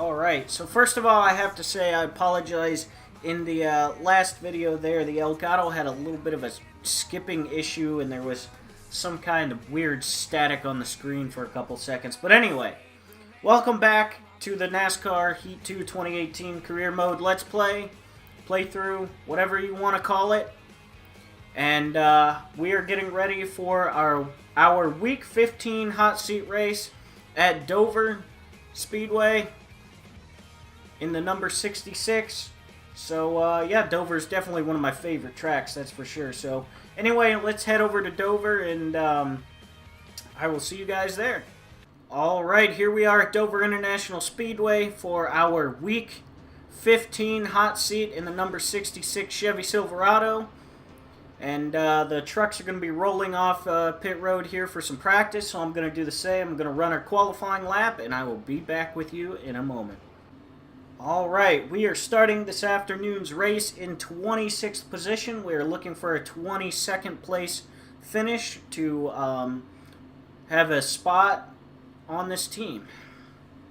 Alright, so first of all, I have to say I apologize. In the last video there, the Elgato had a little bit of a skipping issue, and there was some kind of weird static on the screen for a couple seconds. But anyway, welcome back to the NASCAR Heat 2 2018 Career Mode Let's Play, playthrough, whatever you want to call it. And we are getting ready for our Week 15 hot seat race at Dover Speedway in the number 66. So, yeah, Dover is definitely one of my favorite tracks, that's for sure. So, anyway, let's head over to Dover, and I will see you guys there. Alright, here we are at Dover International Speedway for our Week 15 hot seat in the number 66 Chevy Silverado. And the trucks are going to be rolling off pit road here for some practice, so I'm going to do the same. I'm going to run our qualifying lap, and I will be back with you in a moment. Alright, we are starting this afternoon's race in 26th position. We are looking for a 22nd place finish to have a spot on this team.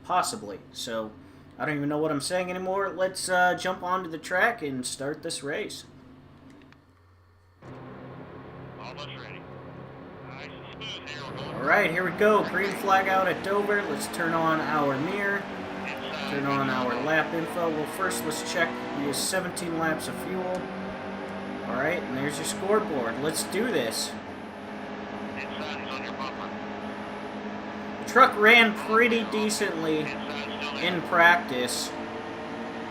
Possibly. So, I don't even know what I'm saying anymore. Let's jump onto the track and start this race. Alright, here we go. Green flag out at Dover. Let's turn on our mirror. Turn on our lap info. Well, first let's check. We use 17 laps of fuel. Alright, and there's your scoreboard. Let's do this. The truck ran pretty decently in practice,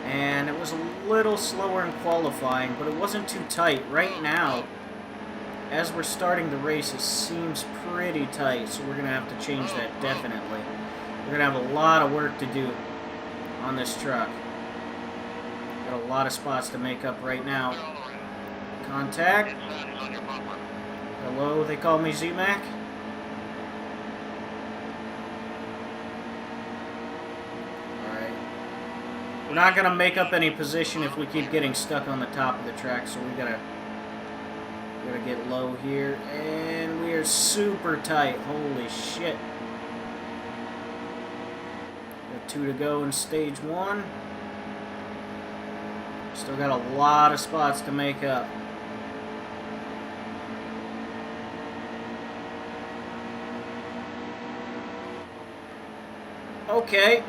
and it was a little slower in qualifying, but it wasn't too tight. Right now, as we're starting the race, it seems pretty tight, so we're going to have to change that definitely. We're going to have a lot of work to do on this truck. Got a lot of spots to make up right now. Contact. Hello, they call me Z-Mac. Alright. We're not going to make up any position if we keep getting stuck on the top of the track, so we gotta get low here, and we are super tight. Holy shit. Got 2 to go in stage 1. Still got a lot of spots to make up. Okay,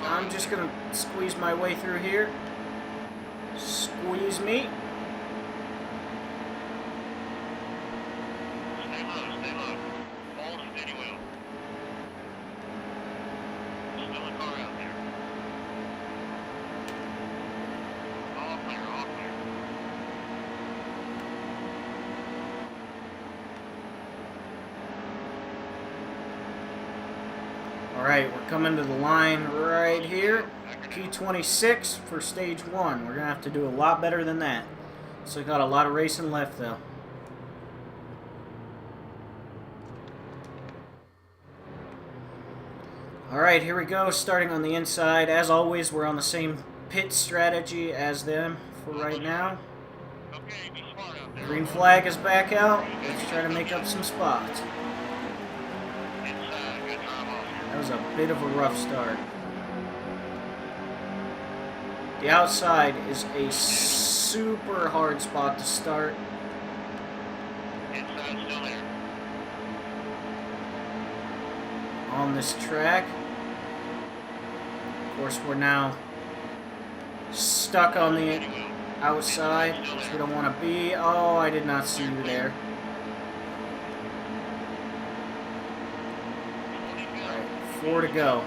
I'm just gonna squeeze my way through here. Squeeze me. Alright, we're coming to the line right here. P26 for stage 1. We're going to have to do a lot better than that. So we got a lot of racing left, though. Alright, here we go, starting on the inside. As always, we're on the same pit strategy as them for right now. Green flag is back out. Let's try to make up some spots. That was a bit of a rough start. The outside is a super hard spot to start. On this track. Of course, we're now stuck on the outside, which we don't want to be. Oh, I did not see you there. Alright, 4 to go.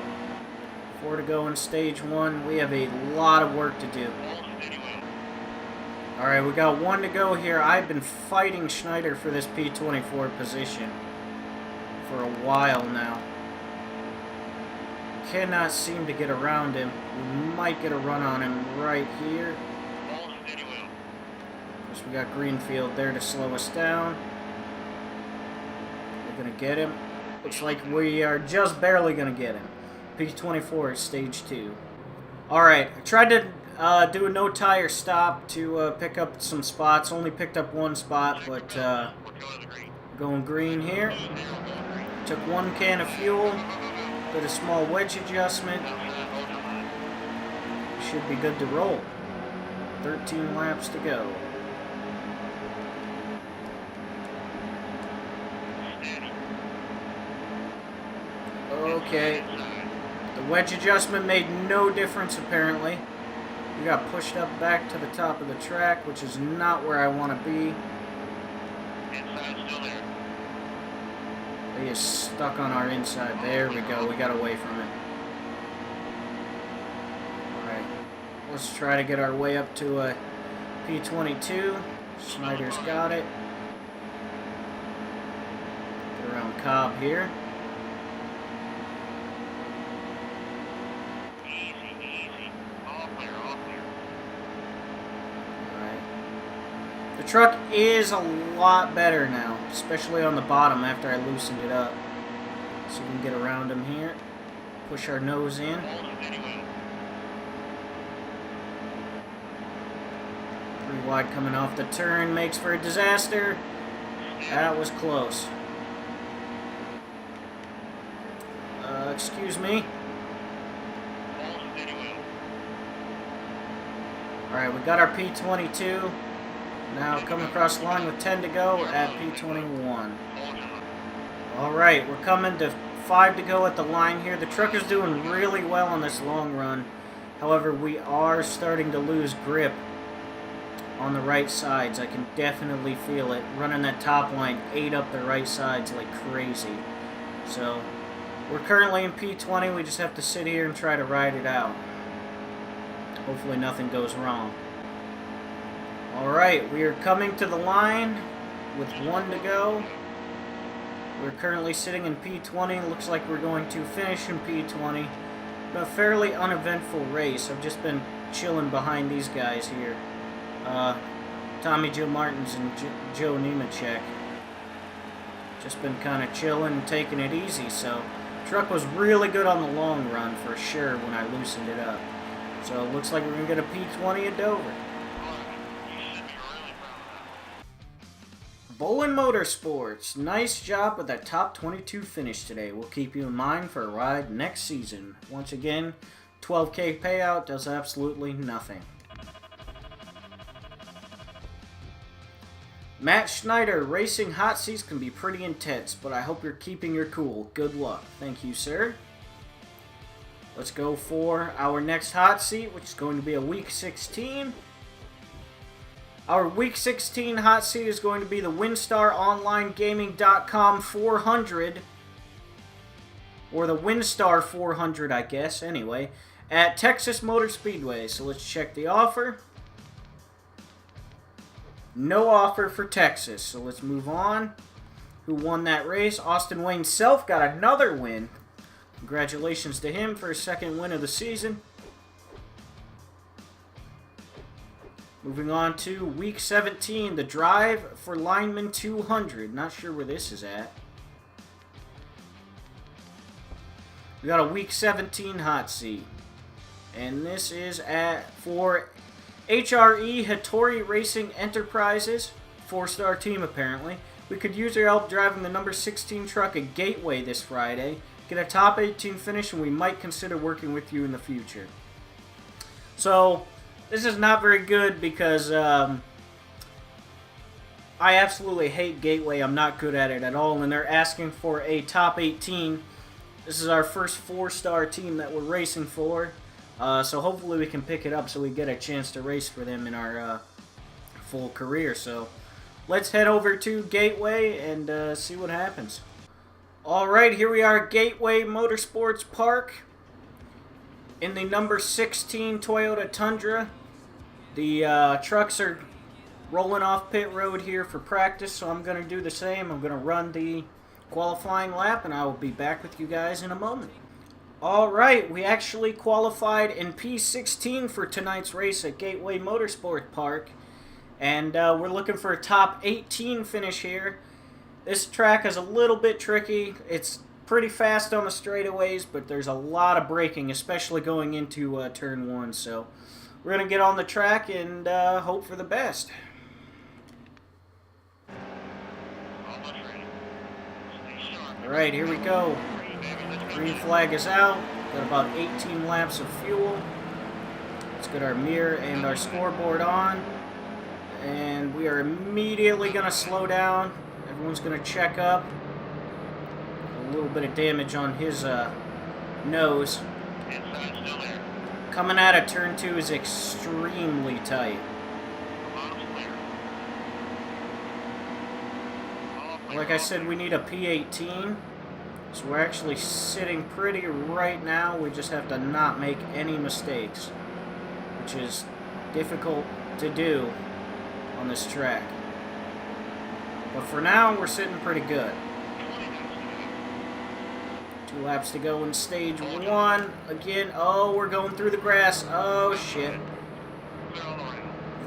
4 to go in stage 1. We have a lot of work to do. Alright, we got 1 to go here. I've been fighting Schneider for this P24 position for a while now. Cannot seem to get around him. We might get a run on him right here. So we got Greenfield there to slow us down. We're going to get him. Looks like we are just barely going to get him. P24 is stage 2. Alright, I tried to do a no tire stop to pick up some spots. Only picked up 1 spot, but going green here. Took 1 can of fuel. Did a small wedge adjustment. should be good to roll. 13 laps to go. Okay. The wedge adjustment made no difference, apparently. We got pushed up back to the top of the track, which is not where I want to be. He is stuck on our inside. There we go. We got away from it. Alright. Let's try to get our way up to a P22. Schneider's got it. Get around Cobb here. The truck is a lot better now, especially on the bottom after I loosened it up. So we can get around him here. Push our nose in. Pretty wide coming off the turn, makes for a disaster. That was close. Excuse me. Alright, we got our P22. Now coming across the line with 10 to go at P21. Alright, we're coming to 5 to go at the line here. The truck is doing really well on this long run. However, we are starting to lose grip on the right sides. I can definitely feel it. Running that top line, 8 up the right sides like crazy. So, we're currently in P20. We just have to sit here and try to ride it out. Hopefully nothing goes wrong. Alright, we are coming to the line with 1 to go. We're currently sitting in P20. Looks like we're going to finish in P20. A fairly uneventful race. I've just been chilling behind these guys here. Tommy Joe Martins and Joe Nemechek. Just been kind of chilling and taking it easy. So, the truck was really good on the long run for sure when I loosened it up. So, it looks like we're going to get a P20 at Dover. Bolin Motorsports, nice job with that top 22 finish today. We'll keep you in mind for a ride next season. Once again, 12K payout does absolutely nothing. Matt Schneider, racing hot seats can be pretty intense, but I hope you're keeping your cool. Good luck. Thank you, sir. Let's go for our next hot seat, which is going to be a Week 16. Our Week 16 hot seat is going to be the WinStarOnlineGaming.com 400, or the WinStar 400, I guess, anyway, at Texas Motor Speedway. So let's check the offer. No offer for Texas, so let's move on. Who won that race? Austin Wayne Self got another win. Congratulations to him for his second win of the season. Moving on to Week 17, the Drive for Lineman 200. Not sure where this is at. We got a Week 17 hot seat. And this is for HRE Hattori Racing Enterprises. 4-star team, apparently. We could use your help driving the number 16 truck at Gateway this Friday. Get a top 18 finish, and we might consider working with you in the future. So, this is not very good because I absolutely hate Gateway. I'm not good at it at all, and they're asking for a top 18. This is our first 4-star team that we're racing for, so hopefully we can pick it up so we get a chance to race for them in our full career. So let's head over to Gateway and see what happens. Alright, here we are at Gateway Motorsports Park in the number 16 Toyota Tundra. The trucks are rolling off pit road here for practice, so I'm going to do the same. I'm going to run the qualifying lap, and I will be back with you guys in a moment. Alright, we actually qualified in P16 for tonight's race at Gateway Motorsport Park, and we're looking for a top 18 finish here. This track is a little bit tricky. It's pretty fast on the straightaways, but there's a lot of braking, especially going into turn 1, so we're going to get on the track and hope for the best. Alright, here we go. Green flag is out. Got about 18 laps of fuel. Let's get our mirror and our scoreboard on. And we are immediately going to slow down. Everyone's going to check up. A little bit of damage on his nose. Coming out of turn 2 is extremely tight. Like I said, we need a P18. So we're actually sitting pretty right now. We just have to not make any mistakes, which is difficult to do on this track. But for now, we're sitting pretty good. 2 laps to go in stage 1. Again, oh, we're going through the grass. Oh, shit.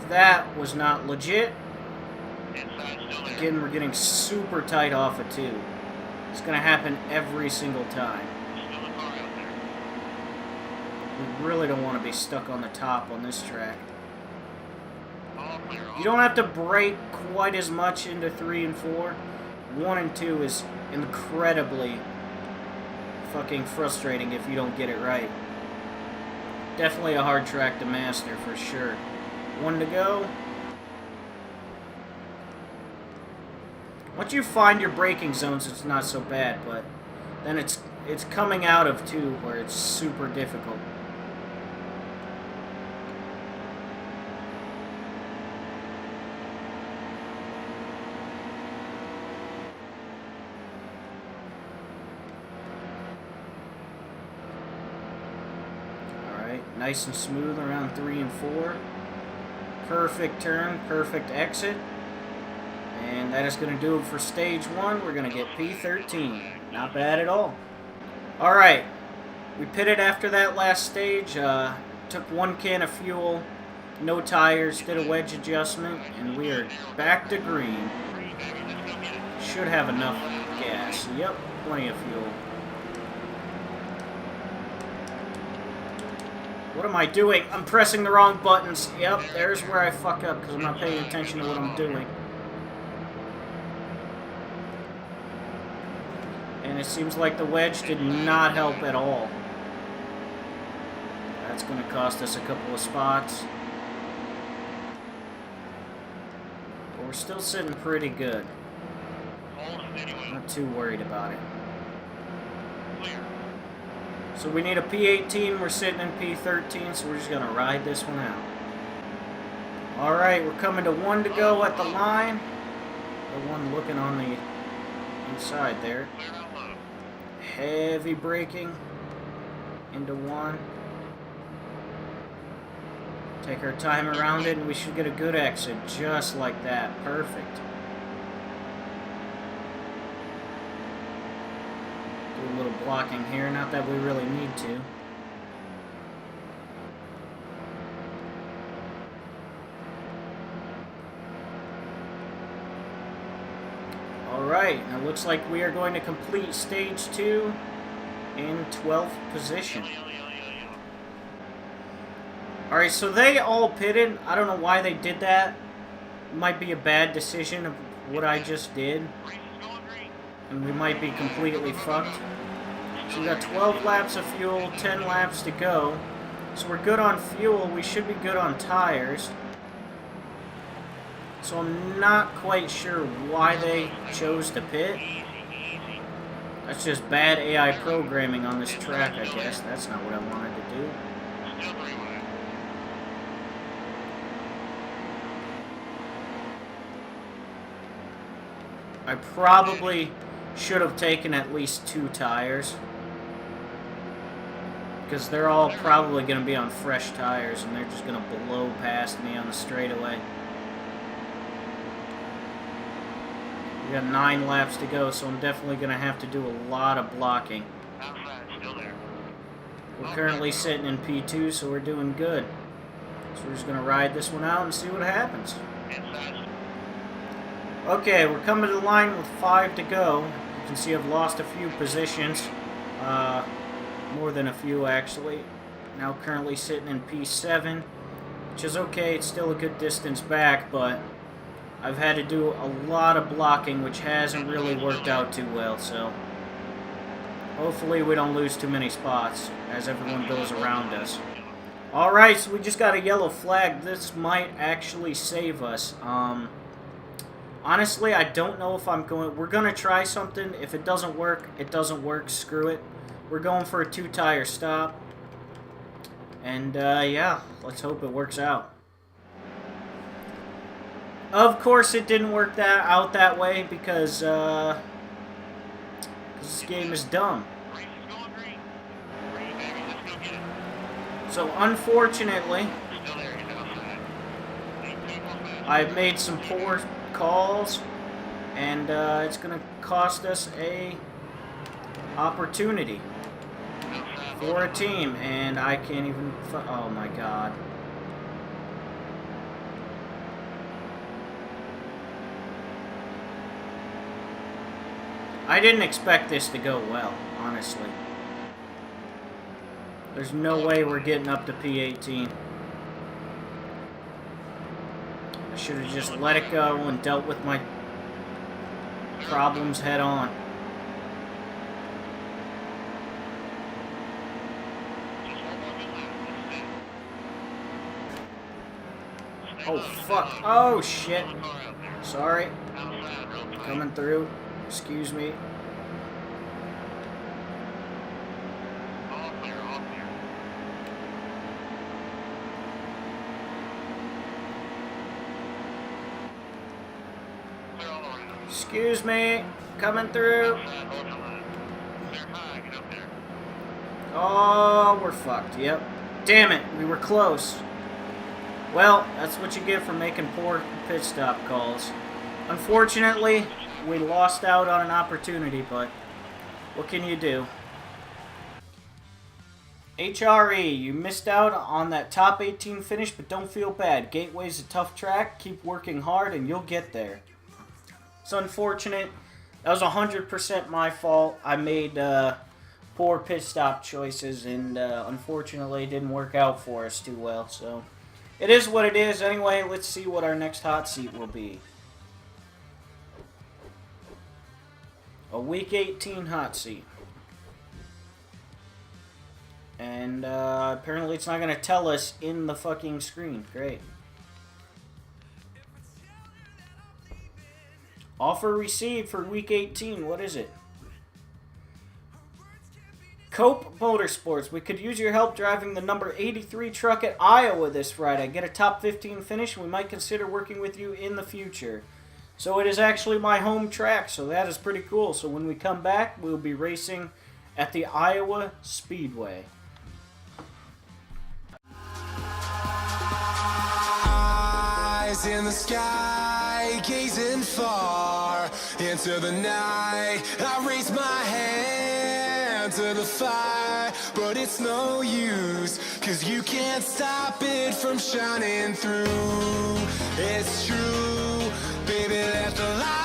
That was not legit. Again, we're getting super tight off of 2. It's going to happen every single time. We really don't want to be stuck on the top on this track. You don't have to brake quite as much into 3 and 4. 1 and 2 is incredibly fucking frustrating if you don't get it right. Definitely a hard track to master for sure. 1 to go. Once you find your braking zones, it's not so bad, but then it's coming out of 2 where it's super difficult. Alright, nice and smooth around 3 and 4. Perfect turn, perfect exit. And that is going to do it for stage 1. We're going to get P13. Not bad at all. Alright. We pitted after that last stage. Took 1 can of fuel. No tires. Did a wedge adjustment. And we are back to green. Should have enough gas. Yep. Plenty of fuel. What am I doing? I'm pressing the wrong buttons. Yep. There's where I fuck up because I'm not paying attention to what I'm doing. And it seems like the wedge did not help at all. That's going to cost us a couple of spots. But we're still sitting pretty good. Not too worried about it. So we need a P18. We're sitting in P13, so we're just going to ride this one out. Alright, we're coming to 1 to go at the line. The one looking on the inside there. Heavy braking into 1. Take our time around it, and we should get a good exit just like that. Perfect. Do a little blocking here, not that we really need to. Alright, it looks like we are going to complete stage 2 in 12th position. Alright, so they all pitted. I don't know why they did that. It might be a bad decision of what I just did. And we might be completely fucked. So we got 12 laps of fuel, 10 laps to go. So we're good on fuel. We should be good on tires. So I'm not quite sure why they chose to pit. That's just bad AI programming on this track, I guess. That's not what I wanted to do. I probably should have taken at least 2 tires. Because they're all probably going to be on fresh tires and they're just going to blow past me on the straightaway. We got 9 laps to go, so I'm definitely going to have to do a lot of blocking. We're currently sitting in P2, so we're doing good. So we're just going to ride this one out and see what happens. Okay, we're coming to the line with 5 to go. You can see I've lost a few positions. More than a few, actually. Now currently sitting in P7, which is okay. It's still a good distance back, but I've had to do a lot of blocking, which hasn't really worked out too well, so hopefully we don't lose too many spots as everyone goes around us. Alright, so we just got a yellow flag. This might actually save us. Honestly, I don't know if I'm going... We're going to try something. If it doesn't work, it doesn't work. Screw it. We're going for a 2-tire stop. And, yeah, let's hope it works out. Of course, it didn't work out that way because this game is dumb. So, unfortunately, I've made some poor calls, and it's going to cost us a opportunity for a team, and I can't even... Oh, my God. I didn't expect this to go well, honestly. There's no way we're getting up to P18. I should have just let it go and dealt with my problems head on. Oh, fuck. Oh, shit. Sorry. Coming through. Excuse me. Excuse me. Coming through. Oh, we're fucked. Yep. Damn it. We were close. Well, that's what you get for making poor pit stop calls. Unfortunately, we lost out on an opportunity, but what can you do? HRE, you missed out on that top 18 finish, but don't feel bad. Gateway's a tough track. Keep working hard, and you'll get there. It's unfortunate. That was 100% my fault. I made poor pit stop choices, and unfortunately, it didn't work out for us too well. So it is what it is. Anyway, let's see what our next hot seat will be. A week 18 hot seat. And apparently it's not going to tell us in the fucking screen. Great. Offer received for week 18. What is it? Cope Motorsports. We could use your help driving the number 83 truck at Iowa this Friday. Get a top 15 finish. We might consider working with you in the future. So it is actually my home track, so that is pretty cool. So when we come back, we'll be racing at the Iowa Speedway. Eyes in the sky, gazing far into the night. I raise my hand to the fire, but it's no use, 'cause you can't stop it from shining through. It's true, baby, let the light